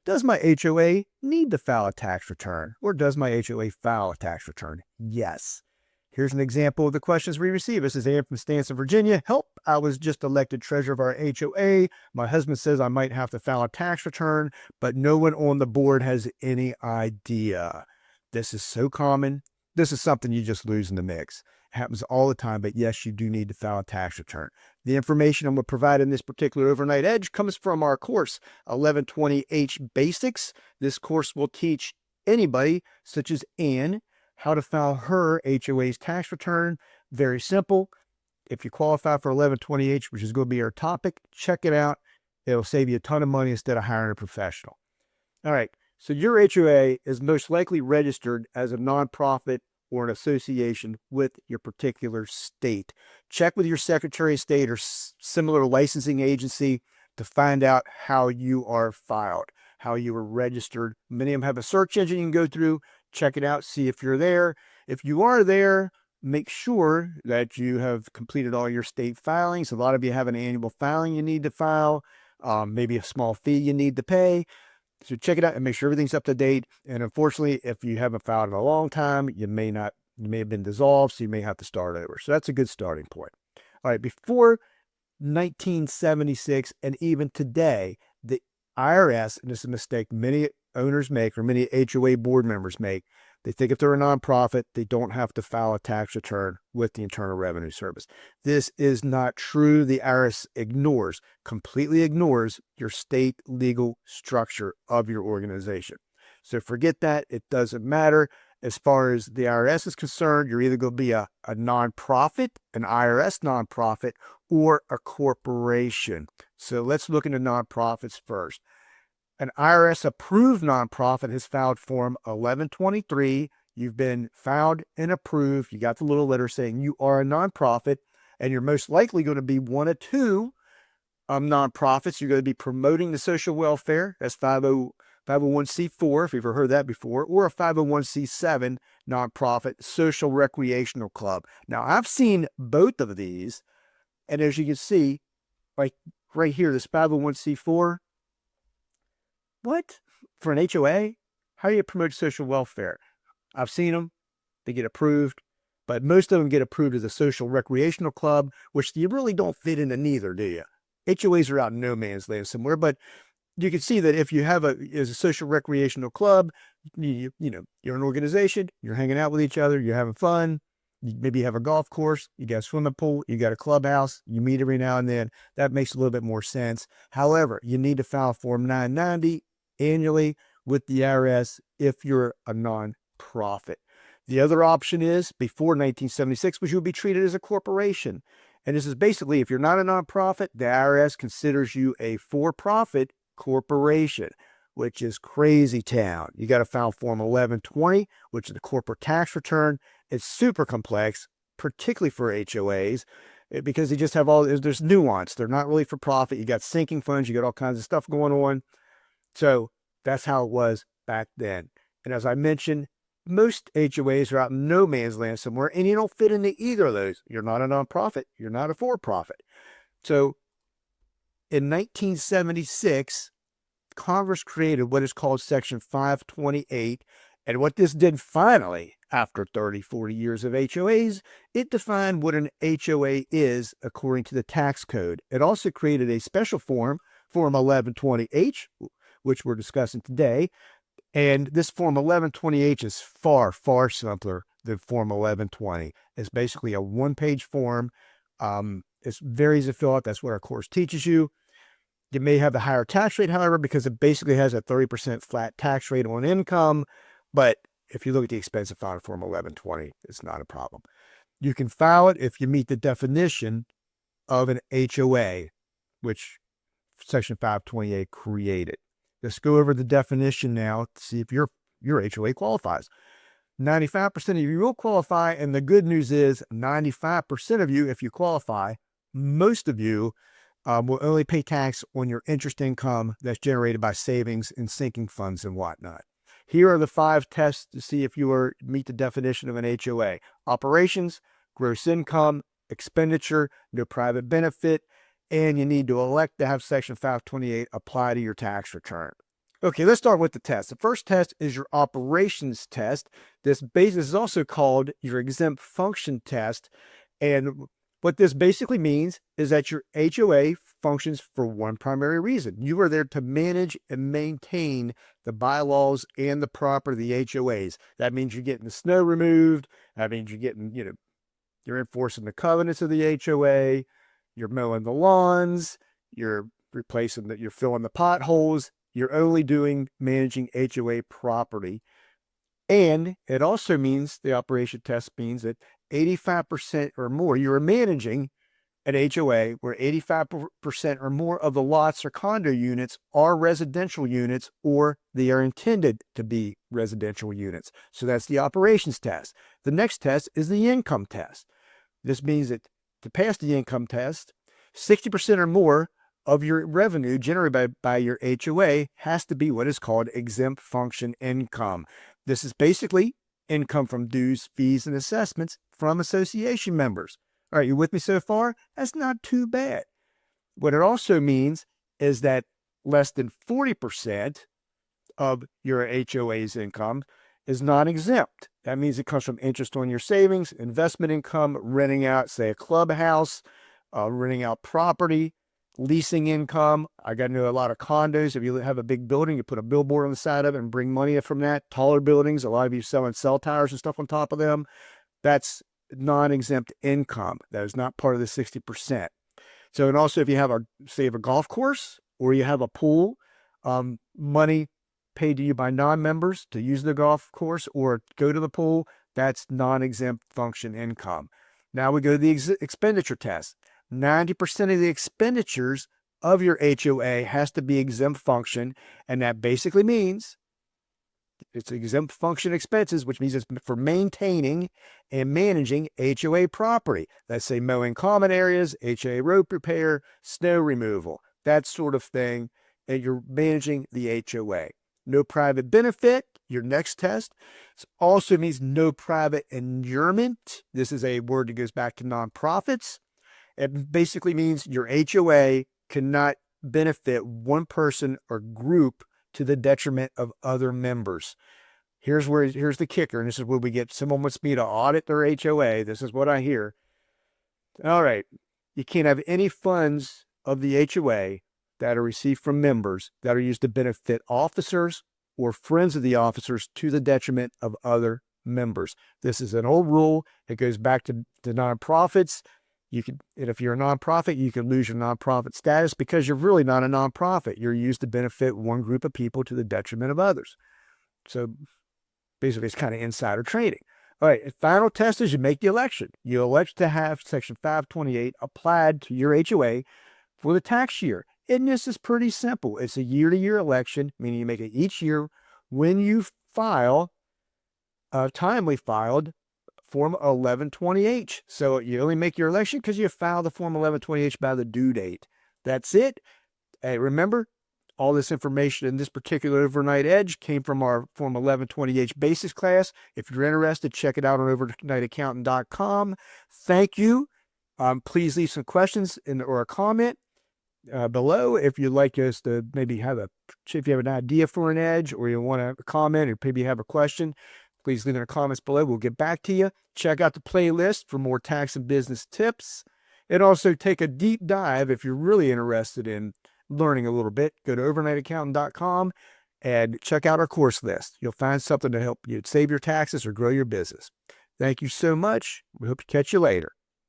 Does my HOA need to file a tax return, or does my HOA file a tax return? Yes. Here's an example of the questions we receive. This is Ann from Stanson, Virginia. Help, I was just elected treasurer of our HOA. My husband says I might have to file a tax return, but no one on the board has any idea. This is so common. This is something you just lose in the mix. It happens all the time, but yes, you do need to file a tax return. The information I'm going to provide in this particular overnight edge comes from our course, 1120H Basics. This course will teach anybody, such as Ann, how to file her HOA's tax return. Very simple. If you qualify for 1120H, which is going to be our topic, check it out. It'll save you a ton of money instead of hiring a professional. All right. So your HOA is most likely registered as a nonprofit or an association with your particular state. Check with your Secretary of State or similar licensing agency to find out how you are filed, how you are registered. Many of them have a search engine you can go through. Check it out, see if you're there. If you are there, make sure that you have completed all your state filings. A lot of you have an annual filing you need to file, maybe a small fee you need to pay. So check it out and make sure everything's up to date. And unfortunately, if you haven't filed in a long time, you may have been dissolved, so you may have to start over. So that's a good starting point. All right, before 1976 and even today, the IRS, and this is a mistake many owners make or many HOA board members make, they think if they're a nonprofit, they don't have to file a tax return with the Internal Revenue Service. This is not true. The IRS completely ignores your state legal structure of your organization. So forget that. It doesn't matter. As far as the IRS is concerned, you're either going to be a nonprofit, an IRS nonprofit, or a corporation. So let's look into nonprofits first. An IRS-approved nonprofit has filed Form 1123. You've been found and approved. You got the little letter saying you are a nonprofit, and you're most likely going to be one of two nonprofits. You're going to be promoting the social welfare. That's 501c4, if you've ever heard that before, or a 501c7 nonprofit, social recreational club. Now, I've seen both of these, and as you can see, like right here, this 501c4, what? For an HOA? How do you promote social welfare? I've seen them. They get approved, but most of them get approved as a social recreational club, which you really don't fit into neither, do you? HOAs are out in no man's land somewhere, but you can see that if you have a social recreational club, you know, you're an organization, you're hanging out with each other, you're having fun. Maybe you have a golf course, you got a swimming pool, you got a clubhouse, you meet every now and then. That makes a little bit more sense. However, you need to file Form 990 annually with the IRS if you're a nonprofit. The other option is, before 1976, was you would be treated as a corporation. And this is basically, if you're not a nonprofit, the IRS considers you a for-profit corporation, which is crazy town. You got to file Form 1120, which is the corporate tax return. It's super complex, particularly for HOAs, because they just have there's nuance. They're not really for profit. You got sinking funds, you got all kinds of stuff going on. So that's how it was back then. And as I mentioned, most HOAs are out in no man's land somewhere, and you don't fit into either of those. You're not a nonprofit. You're not a for-profit. So in 1976, Congress created what is called Section 528. And what this did finally, after 30, 40 years of HOAs, it defined what an HOA is according to the tax code. It also created a special form, Form 1120H, which we're discussing today. And this Form 1120H is far, far simpler than Form 1120. It's basically a one-page form. It's very easy to fill out. That's what our course teaches you. You may have a higher tax rate, however, because it basically has a 30% flat tax rate on income. But if you look at the expense of filing Form 1120, it's not a problem. You can file it if you meet the definition of an HOA, which Section 528 created. Let's go over the definition now to see if your HOA qualifies. 95% of you will qualify, and the good news is 95% of you, if you qualify, most of you will only pay tax on your interest income that's generated by savings and sinking funds and whatnot. Here are the 5 tests to see if you meet the definition of an HOA. Operations, gross income, expenditure, no private benefit, and you need to elect to have Section 528 apply to your tax return. Okay, let's start with the test. The first test is your operations test. This is also called your exempt function test. And what this basically means is that your HOA functions for one primary reason. You are there to manage and maintain the bylaws and the property of the HOAs. That means you're getting the snow removed. That means you're getting, you're enforcing the covenants of the HOA. You're mowing the lawns. You're you're filling the potholes. You're only managing HOA property. And it also means, the operation test means that 85% or more, you are managing an HOA where 85% or more of the lots or condo units are residential units, or they are intended to be residential units. So that's the operations test. The next test is the income test. This means that to pass the income test, 60% or more of your revenue generated by your HOA has to be what is called exempt function income. This is basically income from dues, fees, and assessments from association members. All right, you with me so far? That's not too bad. What it also means is that less than 40% of your HOA's income is non-exempt. That means it comes from interest on your savings, investment income, renting out, say, a clubhouse, renting out property, leasing income. I got to know a lot of condos. If you have a big building, you put a billboard on the side of it and bring money from that. Taller buildings, a lot of you selling cell towers and stuff on top of them. That's non-exempt income. That is not part of the 60%. So, and also if you have a golf course or you have a pool, money paid to you by non-members to use the golf course or go to the pool, that's non-exempt function income. Now we go to the expenditure test. 90% of the expenditures of your HOA has to be exempt function, and that basically means it's exempt function expenses, which means it's for maintaining and managing HOA property. Let's say mowing common areas, HOA road repair, snow removal, that sort of thing, and you're managing the HOA. No private benefit, your next test. It also means no private inurement. This is a word that goes back to nonprofits. It basically means your HOA cannot benefit one person or group to the detriment of other members. Here's the kicker, and this is where we get someone wants me to audit their HOA. This is what I hear. All right, you can't have any funds of the HOA that are received from members that are used to benefit officers or friends of the officers to the detriment of other members. This is an old rule. It goes back to nonprofits. And if you're a nonprofit, you can lose your nonprofit status because you're really not a nonprofit. You're used to benefit one group of people to the detriment of others. So basically, it's kind of insider trading. All right, final test is you make the election. You elect to have Section 528 applied to your HOA for the tax year. And this is pretty simple. It's a year-to-year election, meaning you make it each year when you file, timely filed, Form 1120H. So you only make your election because you file the Form 1120H by the due date. That's it. Hey, remember, all this information in this particular Overnight Edge came from our Form 1120H basics class. If you're interested, check it out on overnightaccountant.com. Thank you. Please leave some questions or a comment below if you'd like us to maybe if you have an idea for an edge or you want to comment or maybe have a question. Please leave in the comments below. We'll get back to you. Check out the playlist for more tax and business tips. And also take a deep dive if you're really interested in learning a little bit. Go to overnightaccountant.com and check out our course list. You'll find something to help you save your taxes or grow your business. Thank you so much. We hope to catch you later.